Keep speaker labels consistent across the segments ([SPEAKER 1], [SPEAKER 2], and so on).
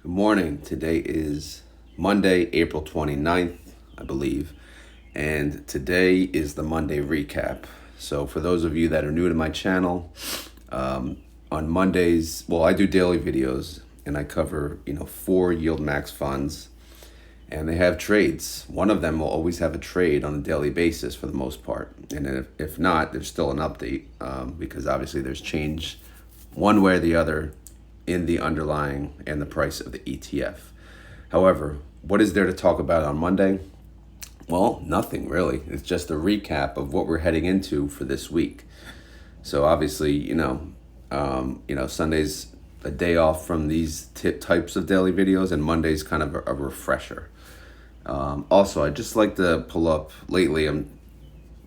[SPEAKER 1] Good morning. Today is Monday, April 29th, I believe. And today is the Monday recap. So for those of you that are new to my channel, on Mondays, well, I do daily videos and I cover, 4 YieldMax funds and they have trades. One of them will always have a trade on a daily basis for the most part. And if not, there's still an update because obviously there's change one way or the other in the underlying and the price of the ETF. However, what is there to talk about on Monday? Well, nothing really. It's just a recap of what we're heading into for this week. So obviously, Sunday's a day off from these types of daily videos, and Monday's kind of a refresher. Also, I just like to pull up lately. I'm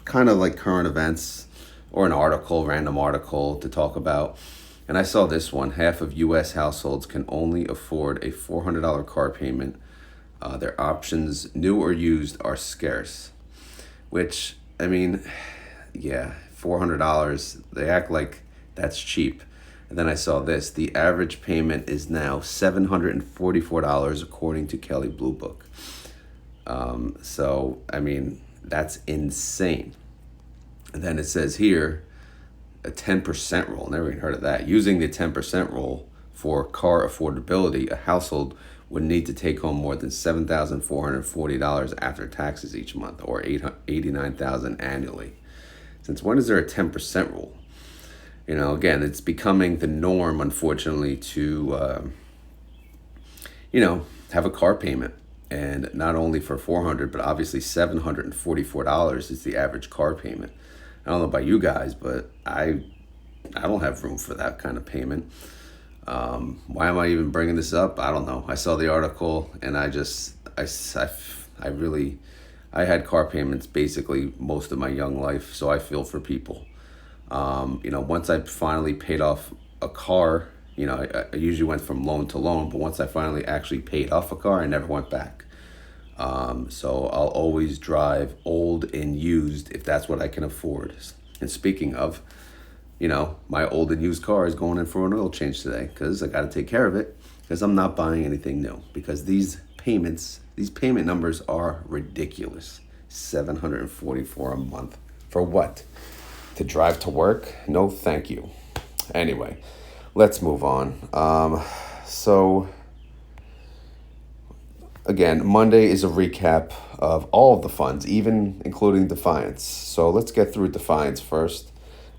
[SPEAKER 1] kind of like current events or an article, random article to talk about. And I saw this one: half of U.S. households can only afford a $400 car payment. Their options, new or used, are scarce. Which, I mean, yeah, $400. They act like that's cheap. And then I saw this: the average payment is now $744 according to Kelley Blue Book. So, I mean, that's insane. And then it says here, a 10% rule. Never even heard of that. Using the 10% rule for car affordability, a household would need to take home more than $7,440 after taxes each month, or $89,000 annually. Since when is there a 10% rule? Again, it's becoming the norm, unfortunately, to have a car payment, and not only for $400, but obviously $744 is the average car payment. I don't know about you guys, but I don't have room for that kind of payment. Why am I even bringing this up? I don't know. I saw the article and I had car payments basically most of my young life, so I feel for people. Once I finally paid off a car, I usually went from loan to loan, but once I finally actually paid off a car, I never went back. So I'll always drive old and used if that's what I can afford. And speaking of, my old and used car is going in for an oil change today because I got to take care of it, because I'm not buying anything new, because these payment numbers are ridiculous. $744 a month. For what? To drive to work? No, thank you. Anyway, let's move on. So again, Monday is a recap of all of the funds, even including Defiance. So let's get through Defiance first.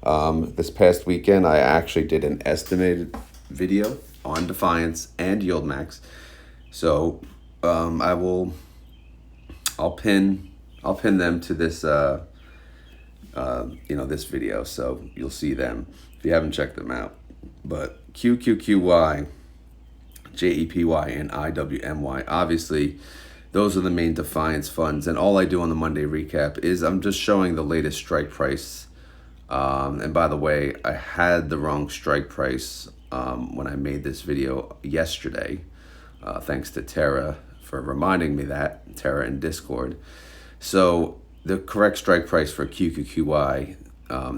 [SPEAKER 1] This past weekend, I actually did an estimated video on Defiance and YieldMax. So I'll pin them to this this video, so you'll see them if you haven't checked them out. But QQQY, JEPY, and IWMY, obviously those are the main Defiance funds, and all I do on the Monday recap is I'm just showing the latest strike price. And by the way, I had the wrong strike price when I made this video yesterday. Thanks to Tara for reminding me that, Tara in Discord. So the correct strike price for QQQY,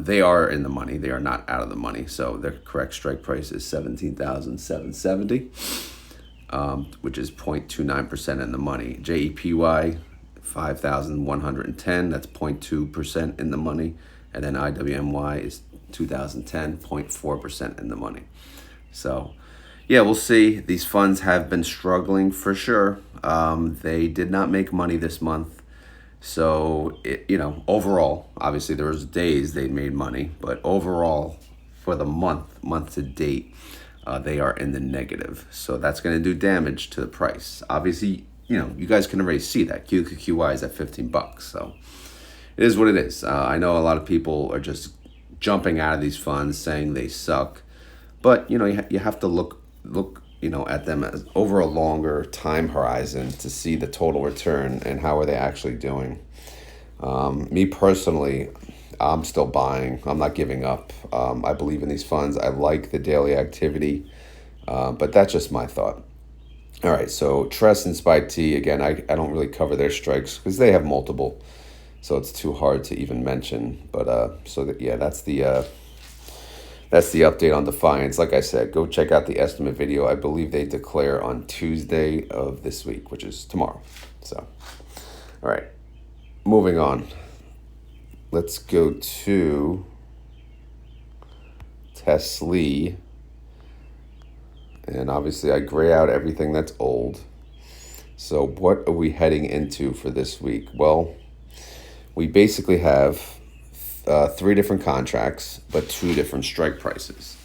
[SPEAKER 1] they are in the money. They are not out of the money. So their correct strike price is $17,770, which is 0.29% in the money. JEPY, 5,110. That's 0.2% in the money. And then IWMY is 2010, 0.4% in the money. So, yeah, we'll see. These funds have been struggling for sure. They did not make money this month. So, overall, obviously there was days they made money, but overall for the month to date, they are in the negative. So that's going to do damage to the price. Obviously, you guys can already see that QQQY is at $15. So it is what it is. I know a lot of people are just jumping out of these funds saying they suck, but you have to look at them as over a longer time horizon to see the total return and how are they actually doing. Me personally, I'm still buying. I'm not giving up. I believe in these funds. I like the daily activity, but that's just my thought. All right, so TRES and SPY-T, again, I don't really cover their strikes because they have multiple, so it's too hard to even mention. But that's that's the update on Defiance. Like I said, go check out the estimate video. I believe they declare on Tuesday of this week, which is tomorrow. So, all right, moving on. Let's go to TSLY. And obviously I gray out everything that's old. So what are we heading into for this week? Well, we basically have 3 different contracts, but 2 different strike prices.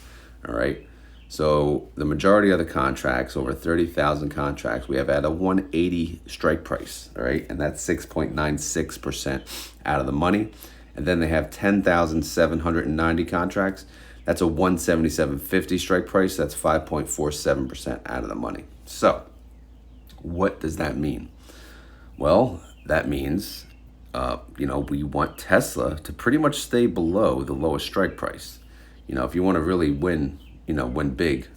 [SPEAKER 1] All right. So the majority of the contracts, over 30,000 contracts, we have at a 180 strike price. All right. And that's 6.96% out of the money. And then they have 10,790 contracts. That's a 177.50 strike price. That's 5.47% out of the money. So what does that mean? Well, that means, we want Tesla to pretty much stay below the lowest strike price. If you want to really win big,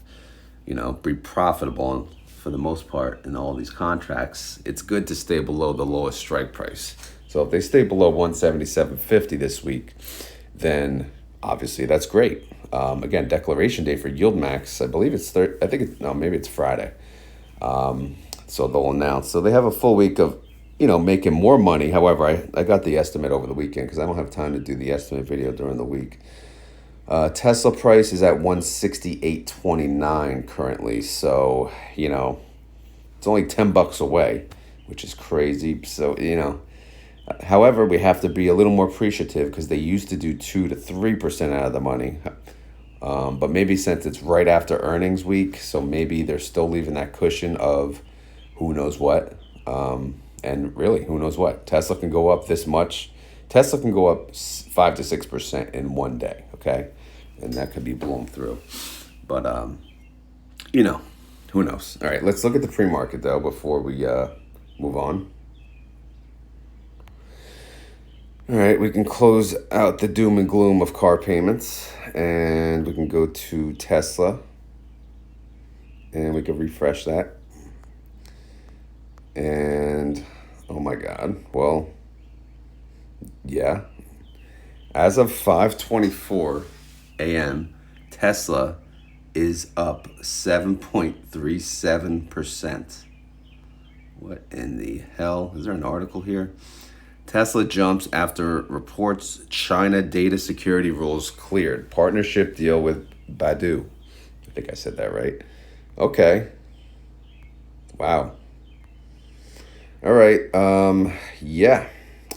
[SPEAKER 1] be profitable for the most part in all these contracts, it's good to stay below the lowest strike price. So if they stay below 177.50 this week, then obviously that's great. Again, declaration day for YieldMax, I believe it's maybe it's Friday. So they'll announce. So they have a full week of, making more money. However, I got the estimate over the weekend because I don't have time to do the estimate video during the week. Tesla price is at 168.29 currently. So, it's only $10 away, which is crazy. So, however, we have to be a little more appreciative because they used to do 2 to 3% out of the money. But maybe since it's right after earnings week, so maybe they're still leaving that cushion of who knows what. And really, who knows what? Tesla can go up this much. Tesla can go up 5 to 6% in one day, okay? And that could be blown through. But, who knows? All right, let's look at the pre-market, though, before we move on. All right, we can close out the doom and gloom of car payments, and we can go to Tesla, and we can refresh that. And, oh my God, well, yeah. As of 5:24 a.m., Tesla is up 7.37%. What in the hell? Is there an article here? Tesla jumps after reports China data security rules cleared. Partnership deal with Baidu. I think I said that right. Okay. Wow. All right. Yeah.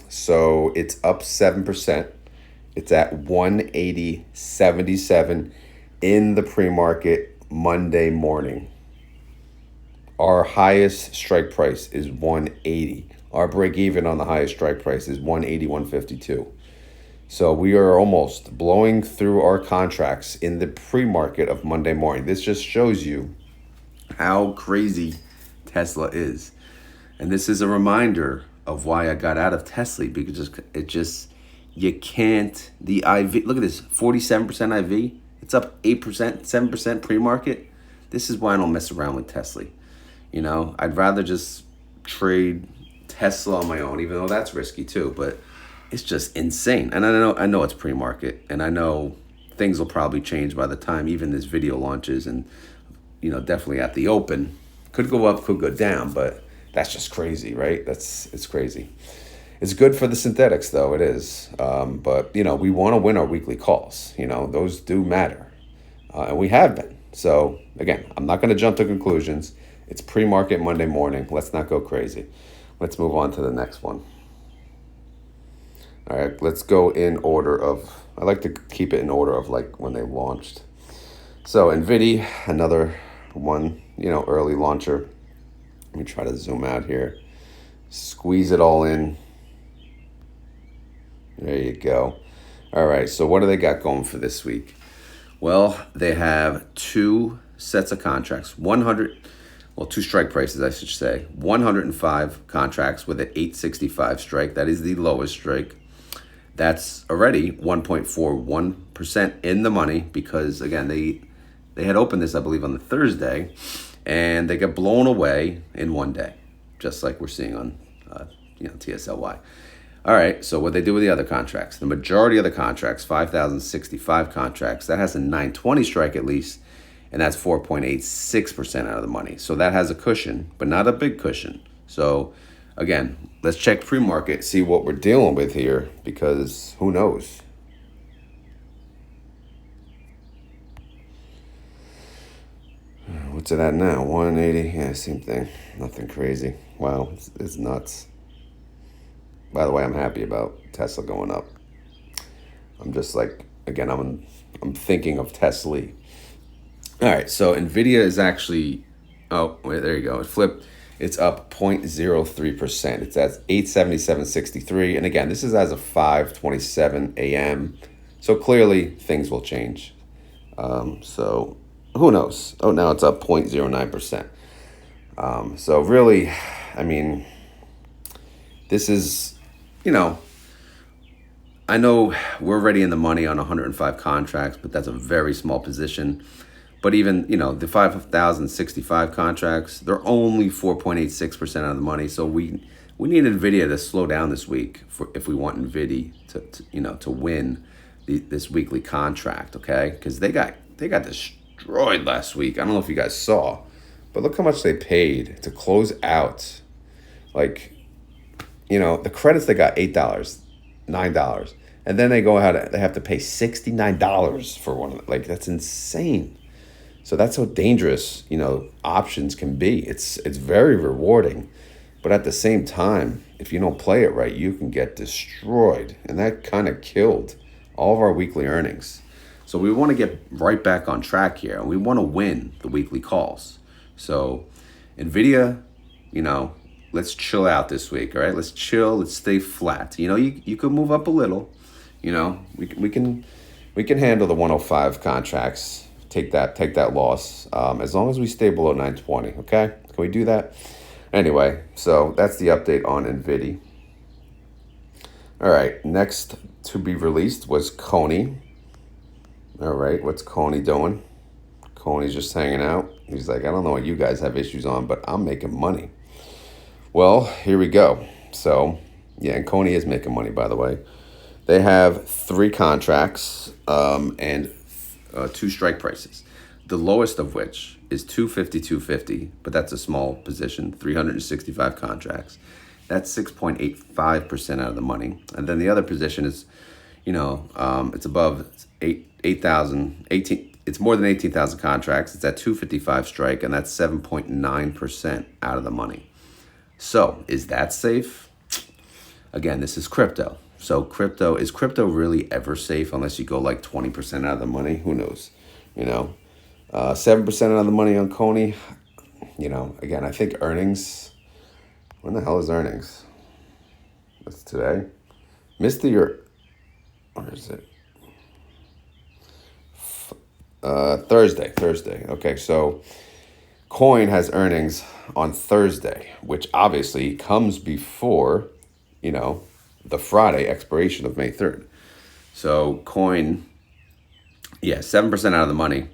[SPEAKER 1] So it's up 7%. It's at 180.77 in the pre-market Monday morning. Our highest strike price is 180. Our break even on the highest strike price is 181.52. So we are almost blowing through our contracts in the pre-market of Monday morning. This just shows you how crazy Tesla is. And this is a reminder of why I got out of Tesla, because you can't, the IV, look at this, 47% IV. It's up 8%, 7% pre-market. This is why I don't mess around with Tesla. I'd rather just trade Tesla on my own, even though that's risky too, but it's just insane. And I know it's pre-market, and I know things will probably change by the time even this video launches, and definitely at the open, could go up, could go down, but that's just crazy, right? It's crazy. It's good for the synthetics, though, it is. But we want to win our weekly calls. Those do matter, and we have been. So again, I'm not going to jump to conclusions. It's pre-market Monday morning. Let's not go crazy. Let's move on to the next one. All right, let's go in order of, I like to keep it in order of like when they launched. So NVDY, another one, early launcher. Let me try to zoom out here. Squeeze it all in. There you go. All right, so what do they got going for this week? Well, they have 2 sets of contracts. 2 strike prices, I should say. 105 contracts with an 865 strike. That is the lowest strike. That's already 1.41% in the money because, again, they had opened this, I believe, on the Thursday, and they got blown away in one day, just like we're seeing on TSLY. All right, so what they do with the other contracts? The majority of the contracts, 5,065 contracts, that has a 920 strike at least, and that's 4.86% out of the money. So that has a cushion, but not a big cushion. So again, let's check pre-market, see what we're dealing with here, because who knows? What's it at now? 180? Yeah, same thing. Nothing crazy. Wow, it's nuts. By the way, I'm happy about Tesla going up. I'm just like, again, I'm thinking of TSLY. All right, so Nvidia is actually, oh, wait, there you go. It flipped. It's up 0.03%. It's at 877.63. And again, this is as of 5:27 a.m. So clearly things will change. So who knows? Oh, now it's up 0.09%. So really, I mean, this is, I know we're already in the money on 105 contracts, but that's a very small position. But even, the 5,065 contracts, they're only 4.86% out of the money. So we need Nvidia to slow down this week if we want Nvidia to win this weekly contract, okay? Because they got destroyed last week. I don't know if you guys saw, but look how much they paid to close out. Like, the credits, they got $8, $9, and then they go out, they have to pay $69 for one of them. Like, that's insane. So that's how dangerous, options can be. It's very rewarding, but at the same time, if you don't play it right, you can get destroyed. And that kind of killed all of our weekly earnings. So we want to get right back on track here, and we want to win the weekly calls. So Nvidia, let's chill out this week, all right? Let's chill, let's stay flat. You could move up a little. We can handle the 105 contracts. Take that loss, as long as we stay below 920, okay? Can we do that? Anyway, so that's the update on NVDY. All right, next to be released was CONY. All right, what's CONY doing? CONY's just hanging out. He's like, I don't know what you guys have issues on, but I'm making money. Well, here we go. So, yeah, and CONY is making money, by the way. They have 3 contracts and 2 strike prices, the lowest of which is 250, but that's a small position, 365 contracts. That's 6.85% out of the money. And then the other position is, it's above 8,000, it's more than 18,000 contracts. It's at 255 strike, and that's 7.9% out of the money. So is that safe? Again, this is crypto. So is crypto really ever safe unless you go like 20% out of the money? Who knows? 7% out of the money on CONY. Again, I think earnings. When the hell is earnings? That's today. MSTY or where is it? Thursday. Okay, so Coin has earnings on Thursday, which obviously comes before, the Friday expiration of May 3rd. So Coin, 7% out of the money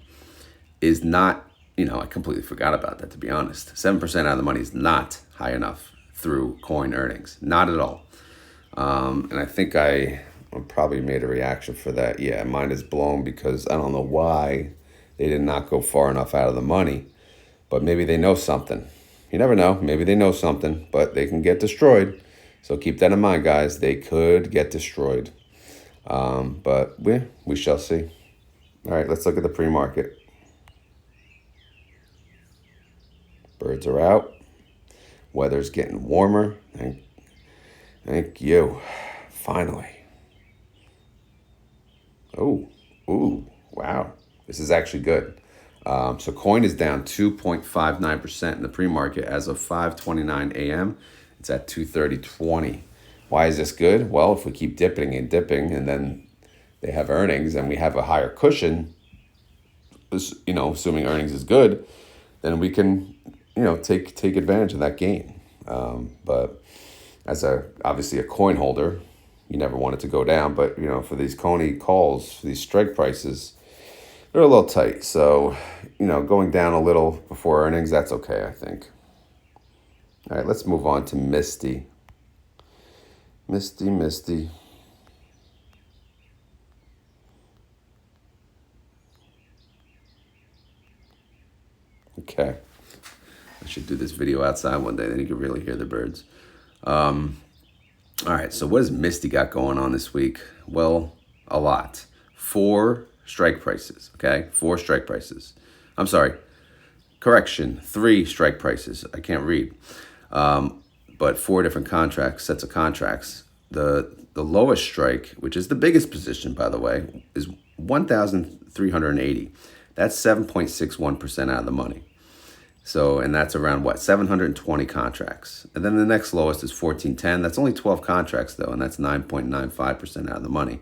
[SPEAKER 1] is not, I completely forgot about that, to be honest. 7% out of the money is not high enough through Coin earnings. Not at all. And I think I probably made a reaction for that. Yeah, mine is blown because I don't know why they did not go far enough out of the money. But maybe they know something. You never know. Maybe they know something, but they can get destroyed. So keep that in mind, guys. They could get destroyed. But we shall see. All right, let's look at the pre-market. Birds are out. Weather's getting warmer. Thank you. Finally. Oh, ooh, wow. This is actually good. So Coin is down 2.59% in the pre-market as of 5:29 a.m. It's at 230.20. Why is this good? Well, if we keep dipping and then they have earnings and we have a higher cushion, assuming earnings is good, then we can, take advantage of that gain. But as obviously a coin holder, you never want it to go down. But, for these CONY calls, for these strike prices, they're a little tight. So, going down a little before earnings, that's okay, I think. All right, let's move on to MSTY. Misty. Okay. I should do this video outside one day, then you can really hear the birds. All right, so what has Misty got going on this week? Well, a lot. 4 strike prices, okay? 4 strike prices. I'm sorry. Correction, 3 strike prices. I can't read. But 4 different contracts, sets of contracts. The lowest strike, which is the biggest position, by the way, is 1,380. That's 7.61% out of the money. So, and that's around what, 720 contracts. And then the next lowest is 1410. That's only 12 contracts though, and that's 9.95% out of the money.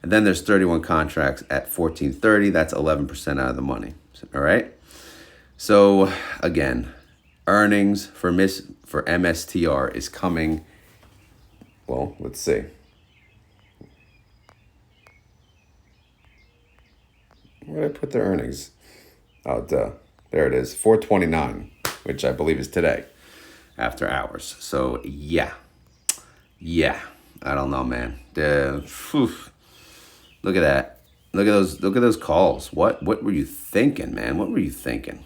[SPEAKER 1] And then there's 31 contracts at 1430. That's 11% out of the money. All right. So again, earnings for MSTR is coming. Well, let's see. Where did I put the earnings? Oh, duh. There it is, 429, which I believe is today, after hours. So yeah, I don't know, man. Look at that. Look at those calls. What were you thinking, man? What were you thinking?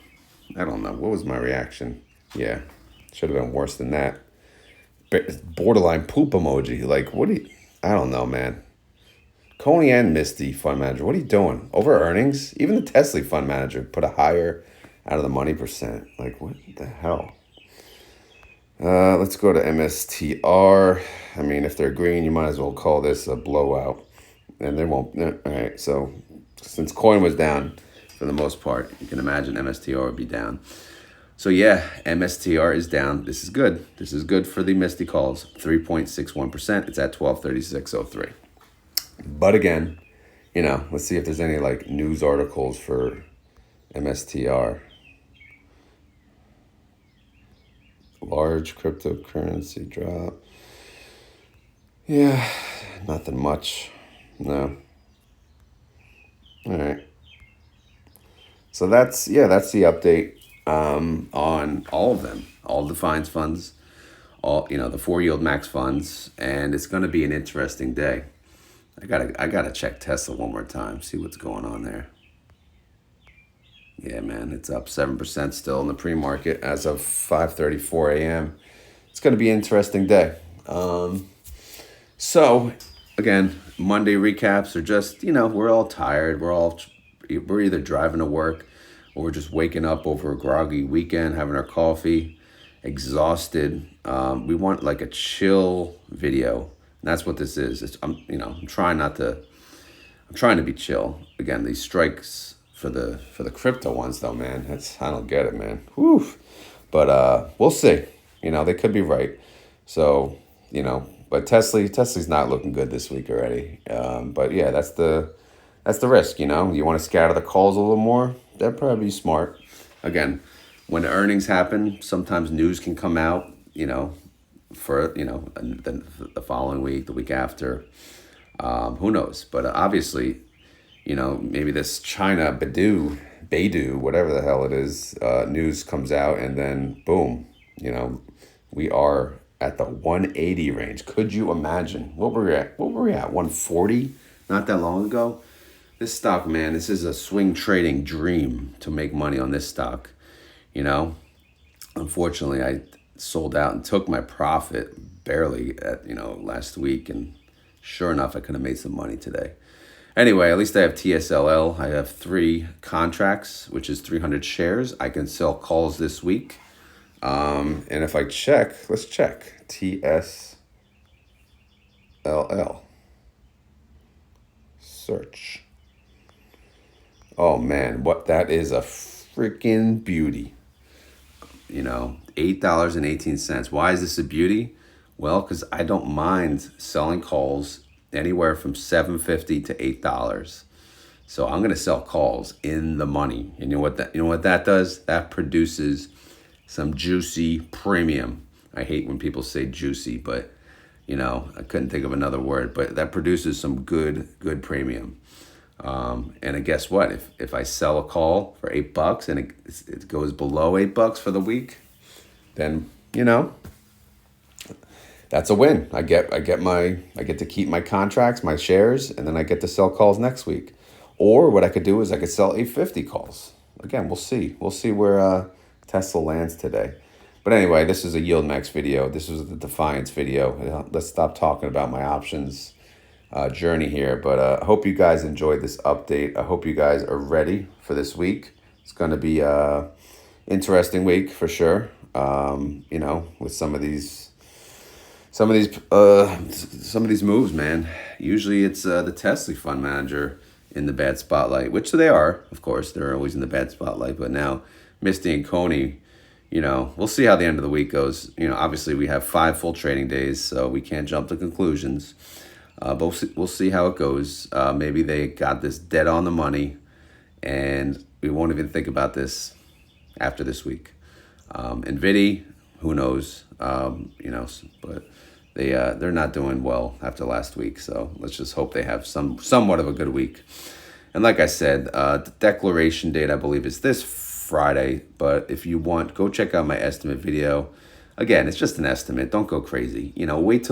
[SPEAKER 1] I don't know. What was my reaction? Yeah, should have been worse than that. Borderline poop emoji. Like, what do you? I don't know, man. CONY and MSTY fund manager, what are you doing? Over earnings? Even the TSLY fund manager put a higher out of the money percent. Like, what the hell? Let's go to MSTR. I mean, if they're green, you might as well call this a blowout. And they won't. All right, so since coin was down for the most part, you can imagine MSTR would be down. So yeah, MSTR is down. This is good. This is good for the MSTY calls. 3.61%. It's at 1236.03. But again, let's see if there's any like news articles for MSTR. Large cryptocurrency drop. Yeah, nothing much. No. All right. So that's the update on all of them, all the Defiance funds, all the 4 YieldMax funds, and it's going to be an interesting day. I gotta check Tesla one more time, see what's going on there. Yeah, man, it's up 7% still in the pre-market as of 5:34 a.m. It's gonna be an interesting day. So again, Monday recaps are just we're all tired. We're either driving to work or we're just waking up over a groggy weekend, having our coffee, exhausted. We want like a chill video. And that's what this is. I'm trying to be chill. Again, these strikes for the crypto ones though, man. I don't get it, man. Whew. But we'll see. They could be right. So, but Tesla's not looking good this week already. But yeah, that's the risk, You want to scatter the calls a little more? That'd probably be smart. Again, when the earnings happen, sometimes news can come out, for the following week, the week after, who knows? But obviously, maybe this China Baidu, whatever the hell it is, news comes out, and then boom, we are at the 180 range. Could you imagine what were we at? 140 not that long ago. This stock, man, this is a swing trading dream to make money on this stock. Unfortunately, I sold out and took my profit barely at last week, and sure enough I could have made some money today. Anyway, at least I have TSLY. I have 3 contracts, which is 300 shares. I can sell calls this week, and if I check, let's check TSLY, search. Oh man, what that is a freaking beauty. $8.18. Why is this a beauty? Well, because I don't mind selling calls anywhere from $7.50 to $8. So I'm gonna sell calls in the money. And you know what that does? That produces some juicy premium. I hate when people say juicy, but I couldn't think of another word. But that produces some good premium. And guess what? If I sell a call for $8 and it goes below $8 for the week, then that's a win. I get to keep my contracts, my shares, and then I get to sell calls next week. Or what I could do is I could sell 850 calls. Again, we'll see. We'll see where Tesla lands today. But anyway, this is a YieldMax video. This was the Defiance video. Let's stop talking about my options journey here. But I hope you guys enjoyed this update. I hope you guys are ready for this week. It's going to be a interesting week for sure. You know, with some of these moves, man. Usually it's the TSLY fund manager in the bad spotlight, which they are, of course. They're always in the bad spotlight. But now MSTY and CONY, you know, we'll see how the end of the week goes. You know, obviously we have 5 full trading days, so we can't jump to conclusions. But we'll see how it goes. Maybe they got this dead on the money, and we won't even think about this after this week. NVDY, who knows? You know, but they're not doing well after last week. So let's just hope they have somewhat of a good week. And like I said, the declaration date I believe is this Friday, but if you want, go check out my estimate video. Again, it's just an estimate. Don't go crazy. You know, if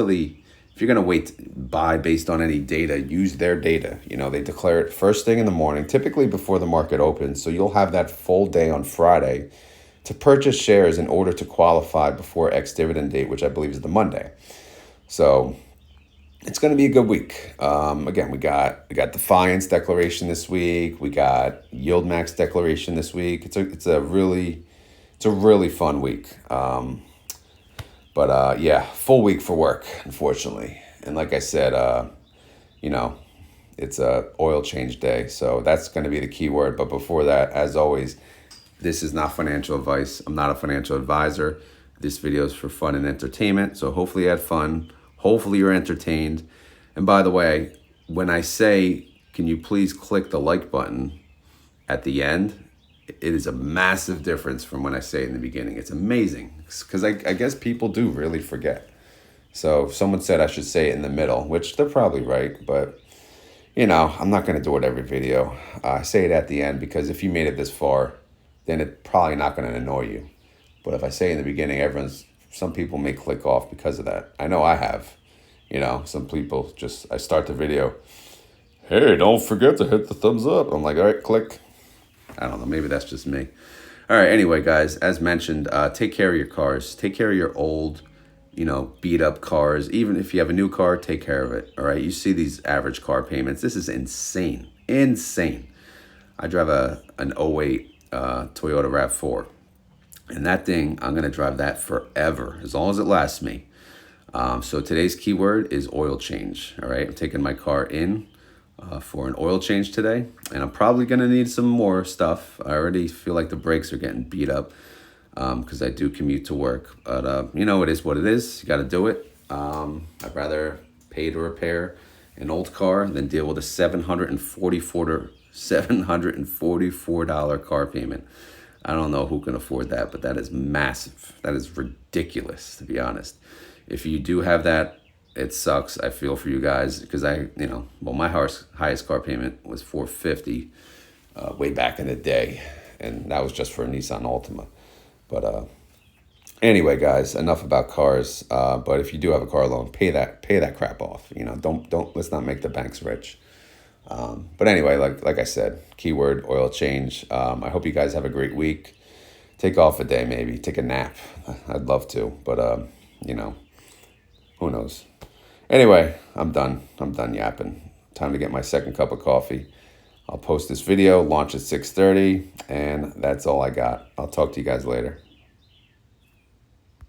[SPEAKER 1] you're going to buy based on any data, use their data. You know, they declare it first thing in the morning, typically before the market opens. So you'll have that full day on Friday to purchase shares in order to qualify before ex-dividend date, which I believe is the Monday. So it's going to be a good week. Again, we got Defiance declaration this week. We got YieldMax declaration this week. It's a really fun week. But yeah, full week for work, unfortunately. And like I said, you know, it's a oil change day, so that's going to be the key word. But before that, as always, this is not financial advice. I'm not a financial advisor. This video is for fun and entertainment. So hopefully you had fun. Hopefully you're entertained. And by the way, when I say, can you please click the like button at the end, it is a massive difference from when I say it in the beginning. It's amazing because I guess people do really forget. So someone said I should say it in the middle, which they're probably right. But, you know, I'm not going to do it every video. I say it at the end because if you made it this far, then it's probably not going to annoy you. But if I say in the beginning, some people may click off because of that. I know I have. You know, some people I start the video, hey, don't forget to hit the thumbs up. I'm like, all right, click. I don't know, maybe that's just me. All right, anyway, guys, as mentioned, take care of your cars. Take care of your old, you know, beat up cars. Even if you have a new car, take care of it, all right? You see these average car payments. This is insane, insane. I drive an '08 Toyota RAV4. And that thing, I'm going to drive that forever, as long as it lasts me. So today's keyword is oil change, all right? I'm taking my car in for an oil change today, and I'm probably going to need some more stuff. I already feel like the brakes are getting beat up because I do commute to work. But, you know, it is what it is. You got to do it. I'd rather pay to repair an old car than deal with a $744 car payment. I don't know who can afford that, but that is massive. That is ridiculous, to be honest. If you do have that, it sucks. I feel for you guys because my highest car payment was $450 way back in the day, and that was just for a Nissan Altima. But anyway, guys, enough about cars. But if you do have a car loan, pay that crap off. You know, let's not make the banks rich. But anyway, like I said, keyword oil change. I hope you guys have a great week. Take off a day, maybe take a nap. I'd love to, but you know, who knows? Anyway, I'm done yapping. Time to get my second cup of coffee. I'll post this video, launch at 6:30, and that's all I got. I'll talk to you guys later.